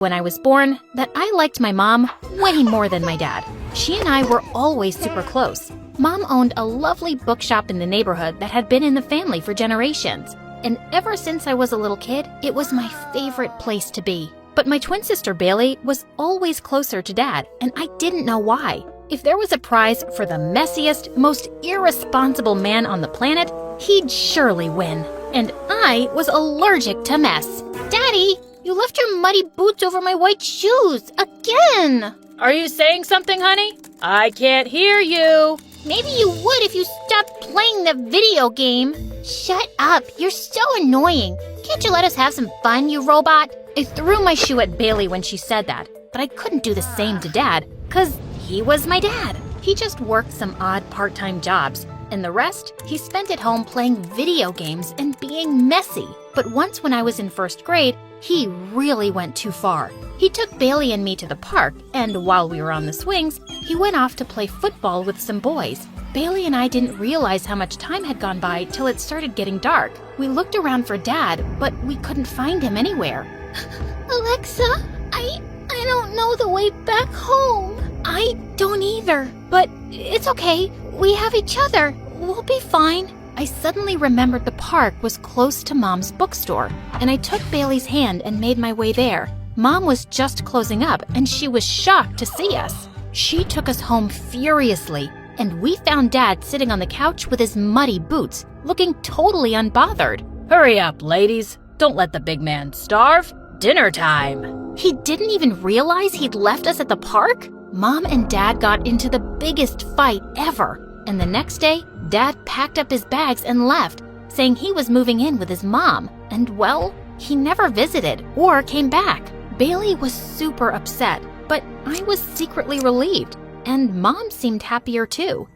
when I was born that I liked my mom way more than my dad. She and I were always super close. Mom owned a lovely bookshop in the neighborhood that had been in the family for generations. And ever since I was a little kid, it was my favorite place to be. But my twin sister Bailey was always closer to Dad, and I didn't know why. If there was a prize for the messiest, most irresponsible man on the planet, he'd surely win. And I was allergic to mess. Daddy, you left your muddy boots over my white shoes again. Are you saying something, honey? I can't hear you. Maybe you would if you stopped playing the video game. Shut up, you're so annoying. Can't you let us have some fun, you robot? I threw my shoe at Bailey when she said that, but I couldn't do the same to Dad, 'cause he was my dad. He just worked some odd part-time jobs, and the rest he spent at home playing video games and being messy. But once when I was in first grade, he really went too far. He took Bailey and me to the park, and while we were on the swings, he went off to play football with some boys. Bailey and I didn't realize how much time had gone by till it started getting dark. We looked around for Dad, but we couldn't find him anywhere. Alexa, I don't know the way back home. I don't either, but it's okay. We have each other. We'll be fine. I suddenly remembered the park was close to Mom's bookstore, and I took Bailey's hand and made my way there. Mom was just closing up, and she was shocked to see us. She took us home furiously, and we found Dad sitting on the couch with his muddy boots, looking totally unbothered. Hurry up, ladies. Don't let the big man starve. Dinner time. He didn't even realize he'd left us at the park? Mom and Dad got into the biggest fight ever. And the next day, Dad packed up his bags and left, saying he was moving in with his mom. And well, he never visited or came back. Bailey was super upset, but I was secretly relieved. And Mom seemed happier too.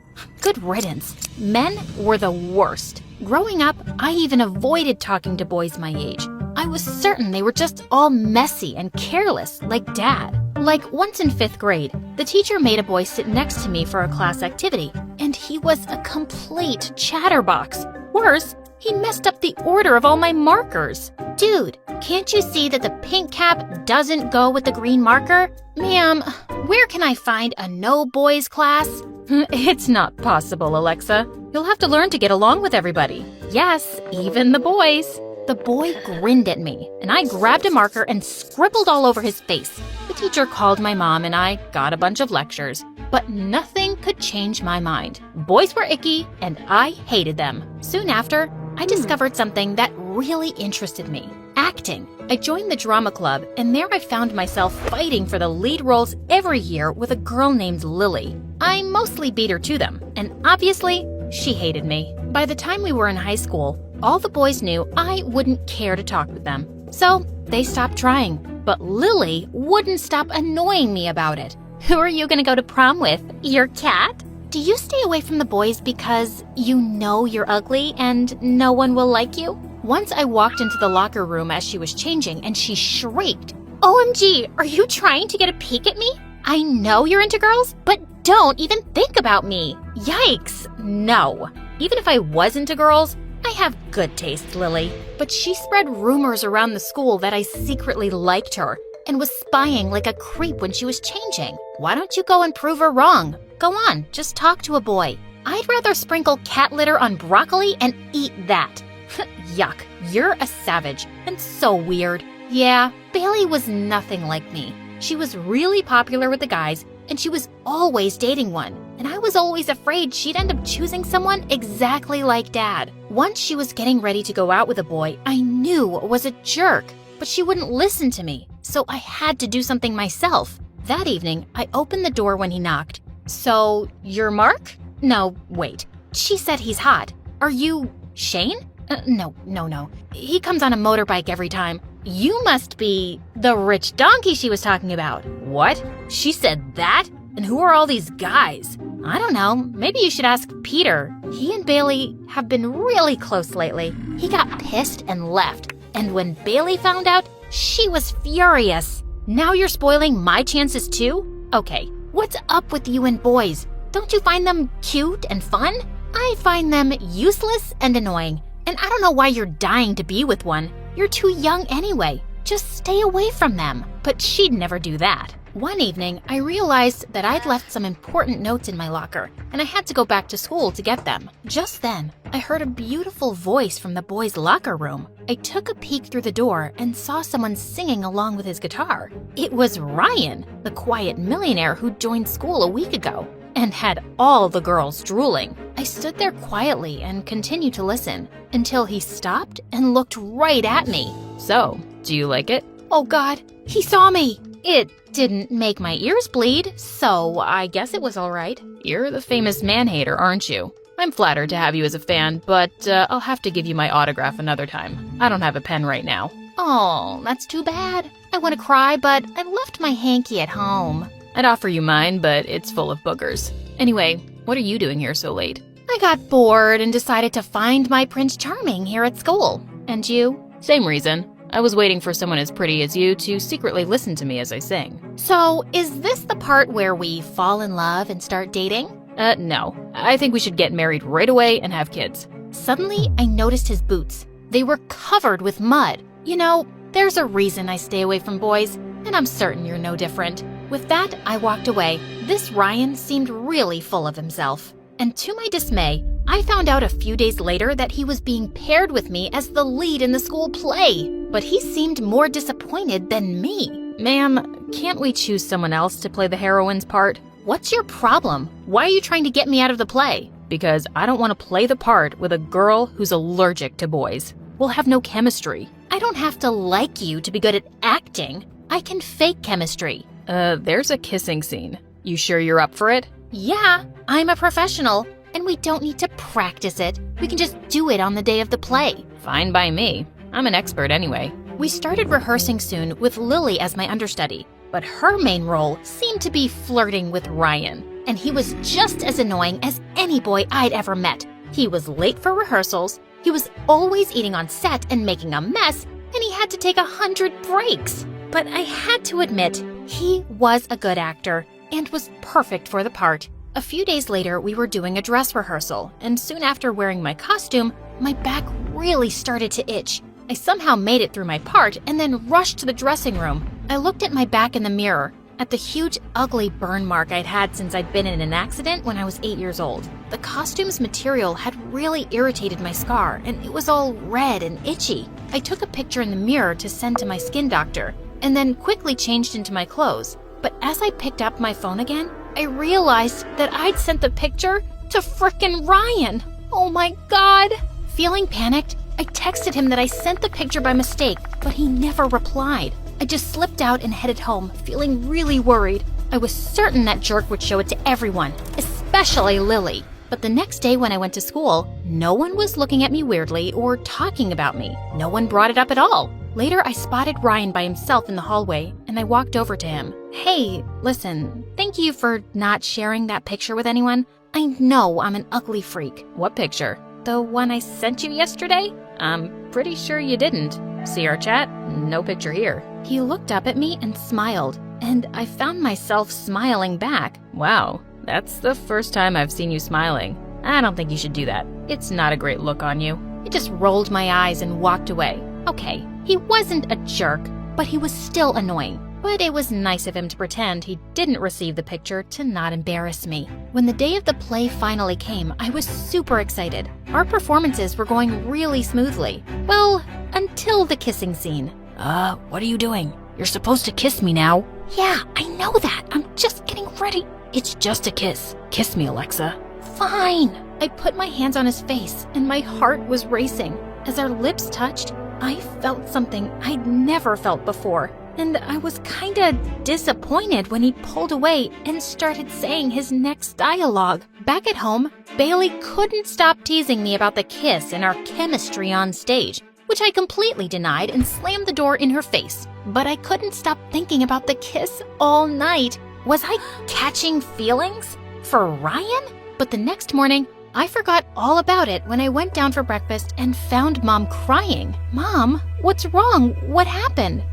Good riddance. Men were the worst. Growing up, I even avoided talking to boys my age. I was certain they were just all messy and careless, like Dad. Like once in 5th grade, the teacher made a boy sit next to me for a class activity, and he was a complete chatterbox. Worse, he messed up the order of all my markers. Dude, can't you see that the pink cap doesn't go with the green marker? Ma'am, where can I find a no boys class? It's not possible, Alexa. You'll have to learn to get along with everybody. Yes, even the boys. The boy grinned at me, and I grabbed a marker and scribbled all over his face. The teacher called my mom, and I got a bunch of lectures. But nothing could change my mind. Boys were icky, and I hated them. Soon after, I discovered something that really interested me. Acting. I joined the drama club, and there I found myself fighting for the lead roles every year with a girl named Lily. I mostly beat her to them, and obviously, she hated me. By the time we were in high school, all the boys knew I wouldn't care to talk with them. So they stopped trying. But Lily wouldn't stop annoying me about it. Who are you gonna go to prom with? Your cat? Do you stay away from the boys because you know you're ugly and no one will like you? Once I walked into the locker room as she was changing and she shrieked, "OMG, are you trying to get a peek at me? I know you're into girls, but don't even think about me." Yikes, no. Even if I was into girls, I have good taste, Lily. But she spread rumors around the school that I secretly liked her and was spying like a creep when she was changing. Why don't you go and prove her wrong? Go on, just talk to a boy. I'd rather sprinkle cat litter on broccoli and eat that. Yuck, you're a savage and so weird. Yeah, Bailey was nothing like me. She was really popular with the guys, and she was always dating one. And I was always afraid she'd end up choosing someone exactly like Dad. Once she was getting ready to go out with a boy I knew was a jerk, but she wouldn't listen to me, so I had to do something myself. That evening, I opened the door when he knocked. "So, you're Mark?" "No, wait. She said he's hot. Are you Shane?" No. He comes on a motorbike every time." "You must be the rich donkey she was talking about." What? She said that? And who are all these guys? "I don't know. Maybe you should ask Peter. He and Bailey have been really close lately." He got pissed and left. And when Bailey found out, she was furious. "Now you're spoiling my chances too? Okay, what's up with you and boys? Don't you find them cute and fun? I find them useless and annoying. And I don't know why you're dying to be with one. You're too young anyway. Just stay away from them. But she'd never do that. One evening, I realized that I'd left some important notes in my locker, and I had to go back to school to get them. Just then, I heard a beautiful voice from the boys' locker room. I took a peek through the door and saw someone singing along with his guitar. It was Ryan, the quiet millionaire who joined school a week ago and had all the girls drooling. I stood there quietly and continued to listen until he stopped and looked right at me. So, do you like it? Oh God, he saw me! It didn't make my ears bleed, so I guess it was all right. You're the famous man-hater, aren't you? I'm flattered to have you as a fan, but I'll have to give you my autograph another time. I don't have a pen right now. Oh, that's too bad. I want to cry, but I left my hanky at home. I'd offer you mine, but it's full of boogers. Anyway, what are you doing here so late? I got bored and decided to find my Prince Charming here at school. And you? Same reason. I was waiting for someone as pretty as you to secretly listen to me as I sing. So, is this the part where we fall in love and start dating? No. I think we should get married right away and have kids. Suddenly, I noticed his boots. They were covered with mud. You know, there's a reason I stay away from boys, and I'm certain you're no different. With that, I walked away. This Ryan seemed really full of himself. And to my dismay, I found out a few days later that he was being paired with me as the lead in the school play. But he seemed more disappointed than me. Ma'am, can't we choose someone else to play the heroine's part? What's your problem? Why are you trying to get me out of the play? Because I don't want to play the part with a girl who's allergic to boys. We'll have no chemistry. I don't have to like you to be good at acting. I can fake chemistry. There's a kissing scene. You sure you're up for it? Yeah, I'm a professional, and we don't need to practice it. We can just do it on the day of the play. Fine by me. I'm an expert anyway. We started rehearsing soon with Lily as my understudy, but her main role seemed to be flirting with Ryan, and he was just as annoying as any boy I'd ever met. He was late for rehearsals, he was always eating on set and making a mess, and he had to take 100 breaks. But I had to admit, he was a good actor and was perfect for the part. A few days later, we were doing a dress rehearsal, and soon after wearing my costume, my back really started to itch. I somehow made it through my part and then rushed to the dressing room. I looked at my back in the mirror, at the huge, ugly burn mark I'd had since I'd been in an accident when I was 8 years old. The costume's material had really irritated my scar, and it was all red and itchy. I took a picture in the mirror to send to my skin doctor, and then quickly changed into my clothes. But as I picked up my phone again, I realized that I'd sent the picture to frickin' Ryan. Oh my God! Feeling panicked, I texted him that I sent the picture by mistake, but he never replied. I just slipped out and headed home, feeling really worried. I was certain that jerk would show it to everyone, especially Lily. But the next day when I went to school, no one was looking at me weirdly or talking about me. No one brought it up at all. Later, I spotted Ryan by himself in the hallway, and I walked over to him. Hey, listen, thank you for not sharing that picture with anyone. I know I'm an ugly freak. What picture? The one I sent you yesterday? I'm pretty sure you didn't. See our chat? No picture here. He looked up at me and smiled, and I found myself smiling back. Wow, that's the first time I've seen you smiling. I don't think you should do that. It's not a great look on you. I just rolled my eyes and walked away. Okay, he wasn't a jerk, but he was still annoying. But it was nice of him to pretend he didn't receive the picture to not embarrass me. When the day of the play finally came, I was super excited. Our performances were going really smoothly. Well, until the kissing scene. What are you doing? You're supposed to kiss me now. Yeah, I know that. I'm just getting ready. It's just a kiss. Kiss me, Alexa. Fine. I put my hands on his face, and my heart was racing. As our lips touched, I felt something I'd never felt before. And I was kinda disappointed when he pulled away and started saying his next dialogue. Back at home, Bailey couldn't stop teasing me about the kiss and our chemistry on stage, which I completely denied and slammed the door in her face. But I couldn't stop thinking about the kiss all night. Was I catching feelings for Ryan? But the next morning, I forgot all about it when I went down for breakfast and found Mom crying. Mom, what's wrong? What happened?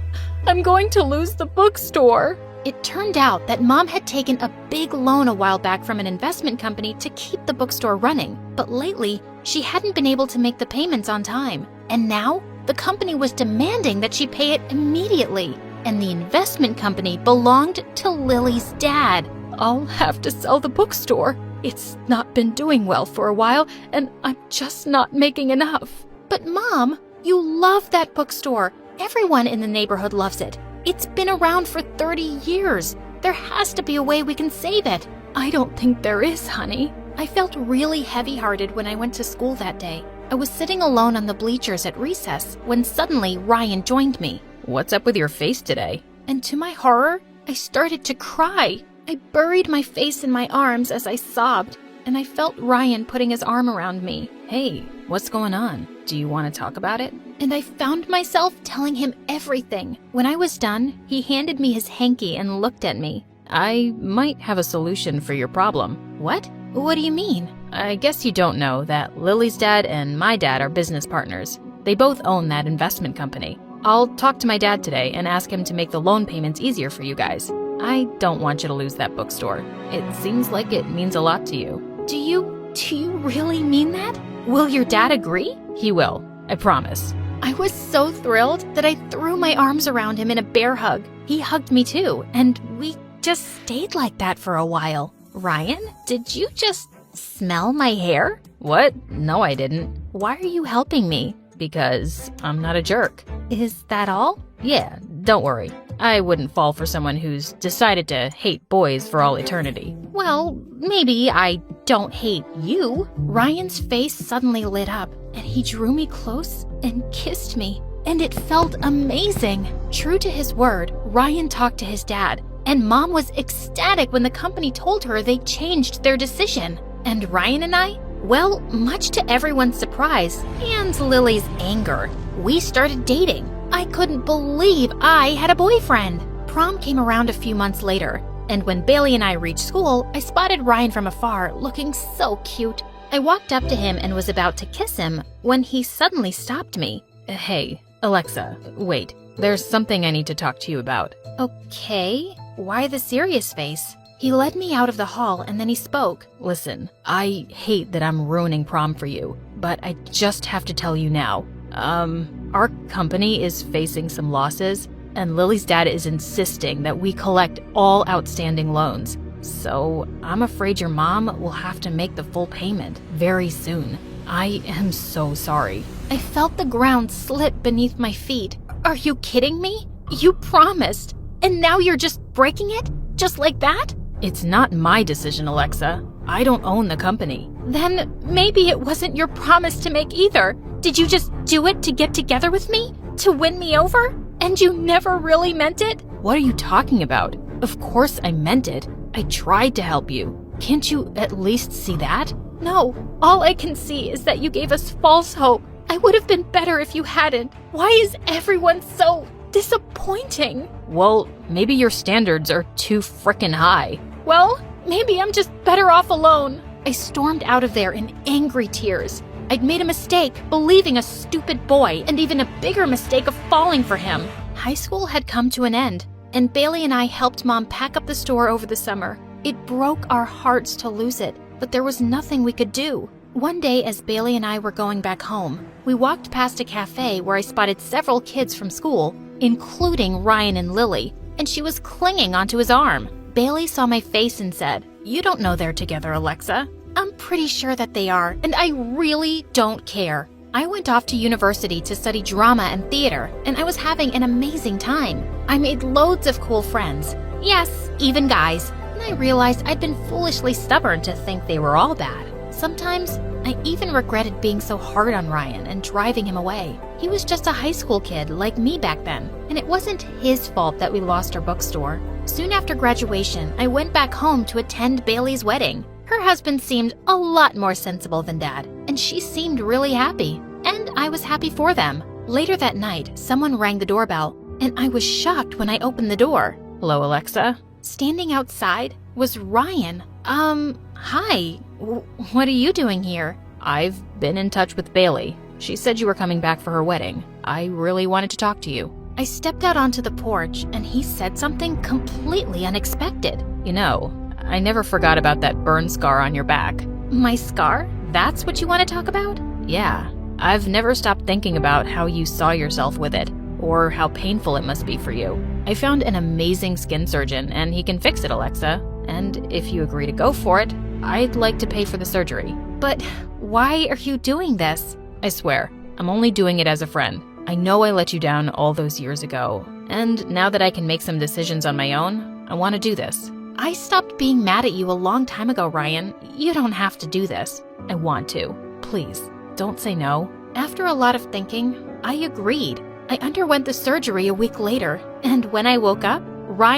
I'm going to lose the bookstore. It turned out that Mom had taken a big loan a while back from an investment company to keep the bookstore running. But lately, she hadn't been able to make the payments on time. And now, the The company was demanding that she pay it immediately, and the investment company belonged to Lily's dad. I'll have to sell the bookstore. It's not been doing well for a while, and I'm just not making enough. But Mom, you love that bookstore. Everyone in the neighborhood loves it. It's been around for 30 years. There has to be a way we can save it. I don't think there is, honey. I felt really heavy-hearted when I went to school that day. I was sitting alone on the bleachers at recess when suddenly Ryan joined me. What's up with your face today? And to my horror, I started to cry. I buried my face in my arms as I sobbed, and I felt Ryan putting his arm around me. Hey, what's going on? Do you want to talk about it? And I found myself telling him everything. When I was done, he handed me his hanky and looked at me. I might have a solution for your problem. What? What do you mean? I guess you don't know that Lily's dad and my dad are business partners. They both own that investment company. I'll talk to my dad today and ask him to make the loan payments easier for you guys. I don't want you to lose that bookstore. It seems like it means a lot to you. Do you really mean that? Will your dad agree? He will, I promise. I was so thrilled that I threw my arms around him in a bear hug. He hugged me too, and we just stayed like that for a while. Ryan, did you just smell my hair? What? No, I didn't. Why are you helping me? Because I'm not a jerk. Is that all? Yeah, don't worry. I wouldn't fall for someone who's decided to hate boys for all eternity. Well, maybe I don't hate you. Ryan's face suddenly lit up, and he drew me close and kissed me. And it felt amazing. True to his word, Ryan talked to his dad, and Mom was ecstatic when the company told her they changed their decision. And Ryan and I, well, much to everyone's surprise and Lily's anger, we started dating. I couldn't believe I had a boyfriend. Prom came around a few months later, and when Bailey and I reached school, I spotted Ryan from afar, looking so cute. I walked up to him and was about to kiss him when he suddenly stopped me. Hey, Alexa, wait. There's something I need to talk to you about. Okay, why the serious face? He led me out of the hall and then he spoke. Listen, I hate that I'm ruining prom for you, but I just have to tell you now. Our company is facing some losses, and Lily's dad is insisting that we collect all outstanding loans. So I'm afraid your mom will have to make the full payment very soon. I am so sorry. I felt the ground slip beneath my feet. Are you kidding me? You promised, and now you're just breaking it? Just like that? It's not my decision, Alexa. I don't own the company. Then maybe it wasn't your promise to make either. Did you just do it to get together with me? To win me over? And you never really meant it? What are you talking about? Of course I meant it. I tried to help you. Can't you at least see that? No, all I can see is that you gave us false hope. I would have been better if you hadn't. Why is everyone so disappointing? Well, maybe your standards are too frickin' high. Well, maybe I'm just better off alone. I stormed out of there in angry tears. I'd made a mistake, believing a stupid boy, and even a bigger mistake of falling for him. High school had come to an end, and Bailey and I helped Mom pack up the store over the summer. It broke our hearts to lose it, but there was nothing we could do. One day, as Bailey and I were going back home, we walked past a cafe where I spotted several kids from school, including Ryan and Lily, and she was clinging onto his arm. Bailey saw my face and said, "You don't know they're together, Alexa." "I'm pretty sure that they are, and I really don't care." I went off to university to study drama and theater, and I was having an amazing time. I made loads of cool friends. Yes, even guys. And I realized I'd been foolishly stubborn to think they were all bad. Sometimes, I even regretted being so hard on Ryan and driving him away. He was just a high school kid like me back then, and it wasn't his fault that we lost our bookstore. Soon after graduation, I went back home to attend Bailey's wedding. Her husband seemed a lot more sensible than Dad, and she seemed really happy. And I was happy for them. Later that night, someone rang the doorbell, and I was shocked when I opened the door. Hello, Alexa? Standing outside was Ryan. Hi. What are you doing here? I've been in touch with Bailey. She said you were coming back for her wedding. I really wanted to talk to you. I stepped out onto the porch, and he said something completely unexpected. You know, I never forgot about that burn scar on your back. My scar? That's what you want to talk about? Yeah. I've never stopped thinking about how you saw yourself with it, or how painful it must be for you. I found an amazing skin surgeon, and he can fix it, Alexa. And if you agree to go for it, I'd like to pay for the surgery. But why are you doing this? I swear, I'm only doing it as a friend. I know I let you down all those years ago, and now that I can make some decisions on my own, I want to do this. I stopped being mad at you a long time ago, Ryan. You don't have to do this. I want to. Please, don't say no. After a lot of thinking, I agreed. I underwent the surgery a week later, and when I woke up, Ryan